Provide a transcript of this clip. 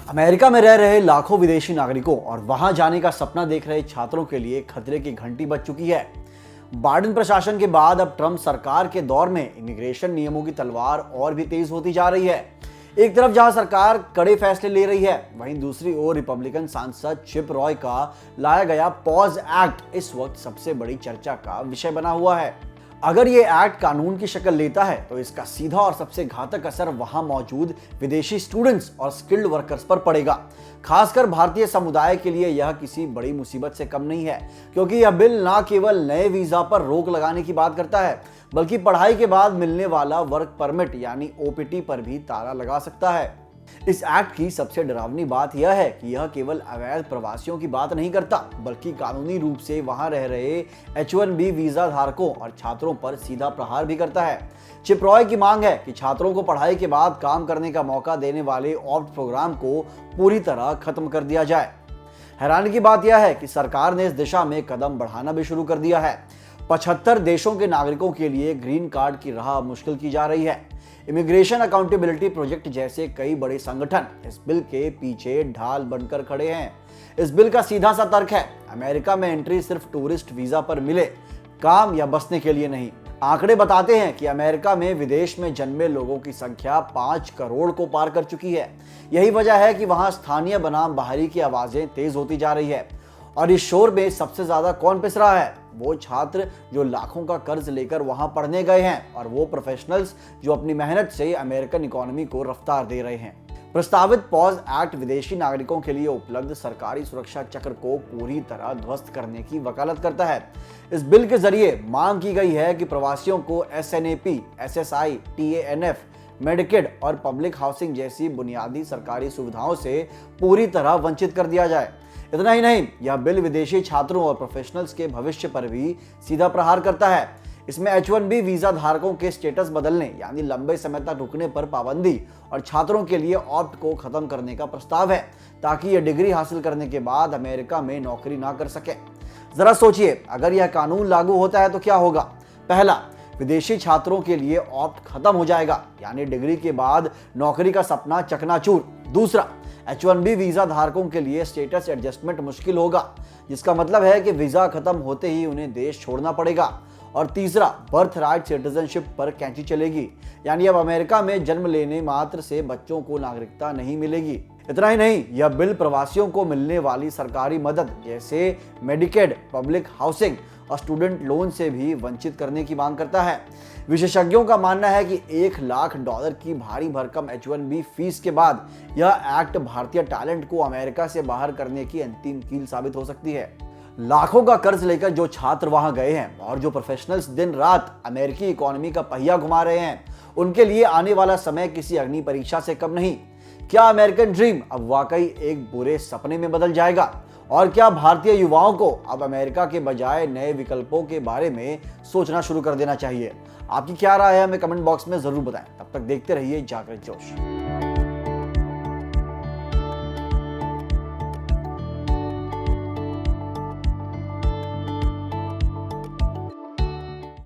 America में रह रहे लाखों विदेशी नागरिकों और वहां जाने का सपना देख रहे छात्रों के लिए खतरे की घंटी बज चुकी है। बाइडेन प्रशासन के बाद अब ट्रंप सरकार के दौर में इमिग्रेशन नियमों की तलवार और भी तेज होती जा रही है। एक तरफ जहां सरकार कड़े फैसले ले रही है, वहीं दूसरी ओर रिपब्लिकन सांसद चिप रॉय का लाया गया पॉज एक्ट इस वक्त सबसे बड़ी चर्चा का विषय बना हुआ है। अगर ये एक्ट कानून की शक्ल लेता है तो इसका सीधा और सबसे घातक असर वहां मौजूद विदेशी स्टूडेंट्स और स्किल्ड वर्कर्स पर पड़ेगा। खासकर भारतीय समुदाय के लिए यह किसी बड़ी मुसीबत से कम नहीं है, क्योंकि यह बिल न केवल नए वीजा पर रोक लगाने की बात करता है, बल्कि पढ़ाई के बाद मिलने वाला वर्क परमिट यानी ओपीटी पर भी ताला लगा सकता है। इस एक्ट की सबसे डरावनी बात यह है कि यह केवल अवैध प्रवासियों की बात नहीं करता, बल्कि कानूनी रूप से वहां रह रहे H-1B वीजा धारकों और छात्रों पर सीधा प्रहार भी करता है। चिप रॉय की मांग है कि छात्रों को पढ़ाई के बाद काम करने का मौका देने वाले ऑप्ट प्रोग्राम को पूरी तरह खत्म कर दिया जाए। हैरानी की बात यह है कि सरकार ने इस दिशा में कदम बढ़ाना भी शुरू कर दिया है। 75 देशों के नागरिकों के लिए ग्रीन कार्ड की राह मुश्किल की जा रही है। इमिग्रेशन अकाउंटेबिलिटी प्रोजेक्ट जैसे कई बड़े संगठन इस बिल के पीछे ढाल बनकर खड़े हैं। इस बिल का सीधा सा तर्क है, अमेरिका में एंट्री सिर्फ टूरिस्ट वीजा पर मिले, काम या बसने के लिए नहीं। आंकड़े बताते हैं कि अमेरिका में विदेश में जन्मे लोगों की संख्या 5 करोड़ को पार कर चुकी है। यही वजह है कि वहां स्थानीय बनाम बाहरी की आवाजें तेज होती जा रही है। और इस शोर में सबसे ज्यादा कौन पिस रहा है? वो छात्र जो लाखों का कर्ज लेकर वहां पढ़ने गए हैं, और वो प्रोफेशनल्स जो अपनी मेहनत से अमेरिकन इकोनॉमी को रफ्तार दे रहे हैं। प्रस्तावित पॉज एक्ट विदेशी नागरिकों के लिए उपलब्ध सरकारी सुरक्षा चक्र को पूरी तरह ध्वस्त करने की वकालत करता है। इस बिल के जरिए मांग की गई है कि प्रवासियों को SNAP, SSI, TANF, मेडिकेड और पब्लिक हाउसिंग जैसी बुनियादी सरकारी सुविधाओं से पूरी तरह वंचित कर दिया जाए। इतना ही नहीं, यह बिल विदेशी छात्रों और प्रोफेशनल्स के भविष्य पर भी सीधा प्रहार करता है। इसमें H-1B वीजा धारकों के स्टेटस बदलने यानी लंबे समय तक रुकने पर पाबंदी और छात्रों के लिए ऑप्ट को खत्म करने का प्रस्ताव है, ताकि यह डिग्री हासिल करने के बाद अमेरिका में नौकरी ना कर सके। जरा सोचिए, अगर यह कानून लागू होता है तो क्या होगा? पहला, विदेशी छात्रों के लिए ऑप्ट खत्म हो जाएगा, यानी डिग्री के बाद नौकरी का सपना चकनाचूर। दूसरा, H-1B वीजा धारकों के लिए स्टेटस एडजस्टमेंट मुश्किल होगा, जिसका मतलब है कि वीजा खत्म होते ही उन्हें देश छोड़ना पड़ेगा। और तीसरा, बर्थ राइट सिटीजनशिप पर कैंची चलेगी, यानी अब अमेरिका में जन्म लेने मात्र से बच्चों को नागरिकता नहीं मिलेगी। इतना ही नहीं, यह बिल प्रवासियों को मिलने वाली सरकारी मदद जैसे मेडिकेड, पब्लिक हाउसिंग और स्टूडेंट लोन से भी वंचित करने की मांग करता है। विशेषज्ञों का मानना है कि $1 लाख की भारी भरकम H-1B फीस के बाद यह एक्ट भारतीय टैलेंट को अमेरिका से बाहर करने की अंतिम कील साबित हो सकती है। लाखों का कर्ज लेकर जो छात्र वहां गए हैं और जो प्रोफेशनल्स दिन रात अमेरिकी इकोनॉमी का पहिया घुमा रहे हैं, उनके लिए आने वाला समय किसी अग्नि परीक्षा से कम नहीं। क्या अमेरिकन ड्रीम अब वाकई एक बुरे सपने में बदल जाएगा? और क्या भारतीय युवाओं को अब अमेरिका के बजाय नए विकल्पों के बारे में सोचना शुरू कर देना चाहिए? आपकी क्या राय है? हमें कमेंट बॉक्स में जरूर बताएं। तब तक देखते रहिए जागृत जोश।